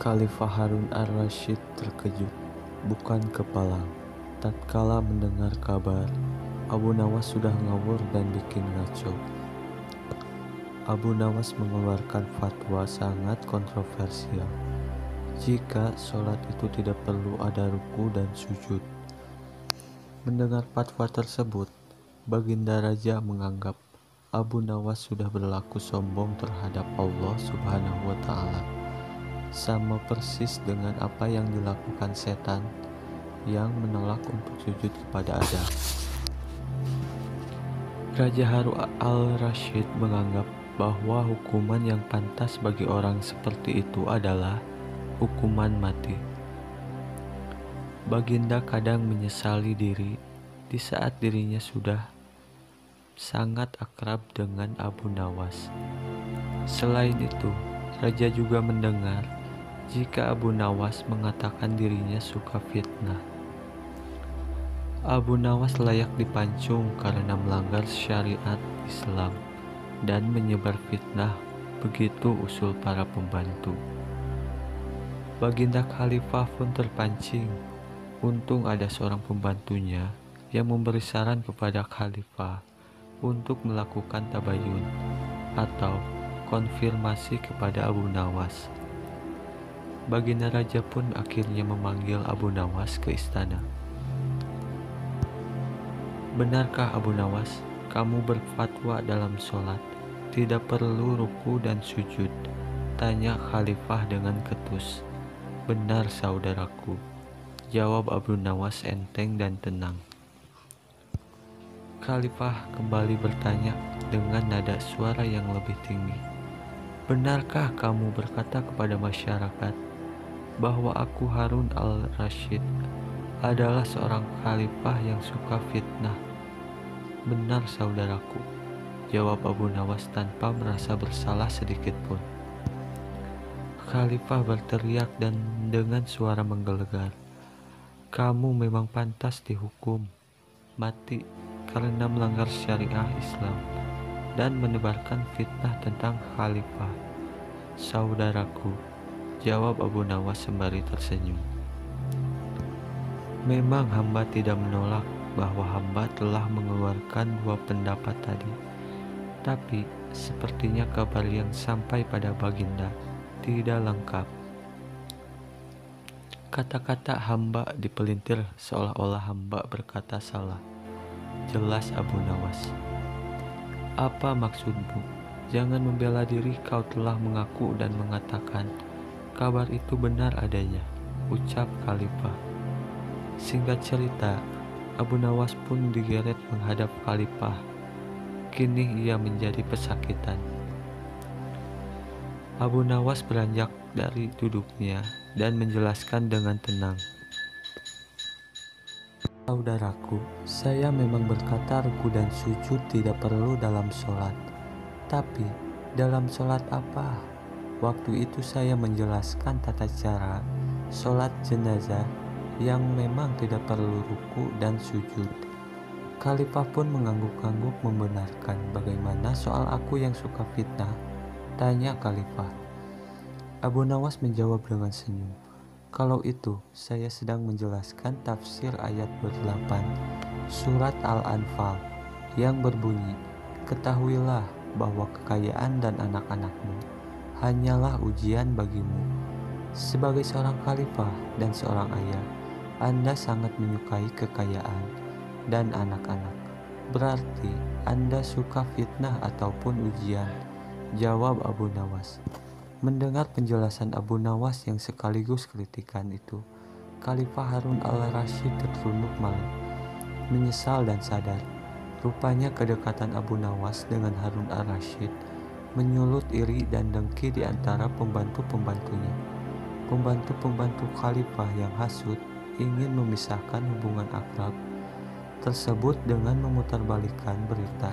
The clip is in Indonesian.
Khalifah Harun ar-Rasyid terkejut, bukan kepalang, tatkala mendengar kabar Abu Nawas sudah ngawur dan bikin ngaco. Abu Nawas mengeluarkan fatwa sangat kontroversial. Jika sholat itu tidak perlu ada ruku dan sujud. Mendengar fatwa tersebut, Baginda Raja menganggap Abu Nawas sudah berlaku sombong terhadap Allah Subhanahu wa Ta'ala. Sama persis dengan apa yang dilakukan setan yang menolak untuk sujud kepada Adam. Raja Harun al-Rasyid menganggap bahwa hukuman yang pantas bagi orang seperti itu adalah hukuman mati. Baginda kadang menyesali diri di saat dirinya sudah sangat akrab dengan Abu Nawas. Selain itu, Raja juga mendengar jika Abu Nawas mengatakan dirinya suka fitnah. Abu Nawas layak dipancung karena melanggar syariat Islam dan menyebar fitnah, begitu usul para pembantu. Baginda Khalifah pun terpancing. Untung ada seorang pembantunya yang memberi saran kepada Khalifah untuk melakukan tabayun atau konfirmasi kepada Abu Nawas. Baginda Raja pun akhirnya memanggil Abu Nawas ke istana. Benarkah Abu Nawas, kamu berfatwa dalam sholat tidak perlu ruku dan sujud? Tanya Khalifah dengan ketus. Benar saudaraku, jawab Abu Nawas enteng dan tenang. Khalifah kembali bertanya dengan nada suara yang lebih tinggi. Benarkah kamu berkata kepada masyarakat bahwa aku Harun al-Rasyid adalah seorang khalifah yang suka fitnah? Benar saudaraku, jawab Abu Nawas tanpa merasa bersalah sedikit pun. Khalifah berteriak dan dengan suara menggelegar, kamu memang pantas dihukum mati karena melanggar syariah Islam dan menebarkan fitnah tentang khalifah. Saudaraku, jawab Abu Nawas sembari tersenyum. Memang hamba tidak menolak bahwa hamba telah mengeluarkan dua pendapat tadi, tapi sepertinya kabar yang sampai pada Baginda tidak lengkap. Kata-kata hamba dipelintir seolah-olah hamba berkata salah. Jelas Abu Nawas. Apa maksudmu? Jangan membela diri, kau telah mengaku dan mengatakan kabar itu benar adanya, ucap Khalifah. Singkat cerita, Abu Nawas pun digeret menghadap Khalifah. Kini ia menjadi pesakitan. Abu Nawas beranjak dari duduknya dan menjelaskan dengan tenang. Saudaraku, saya memang berkata ruku dan sujud tidak perlu dalam sholat. Tapi, dalam sholat apa? Waktu itu saya menjelaskan tata cara sholat jenazah yang memang tidak perlu ruku dan sujud. Khalifah pun mengangguk-angguk membenarkan. Bagaimana soal aku yang suka fitnah? Tanya Khalifah. Abu Nawas menjawab dengan senyum. Kalau itu, saya sedang menjelaskan tafsir ayat 8 surat Al-Anfal yang berbunyi, ketahuilah bahwa kekayaan dan anak-anakmu hanyalah ujian bagimu. Sebagai seorang khalifah dan seorang ayah, Anda sangat menyukai kekayaan dan anak-anak. Berarti Anda suka fitnah ataupun ujian, jawab Abu Nawas. Mendengar penjelasan Abu Nawas yang sekaligus kritikan itu, Khalifah Harun al-Rasyid tertunduk malu, menyesal dan sadar. Rupanya kedekatan Abu Nawas dengan Harun al-Rasyid menyulut iri dan dengki di antara pembantu-pembantunya. Pembantu-pembantu Khalifah yang hasut ingin memisahkan hubungan akrab tersebut dengan memutarbalikkan berita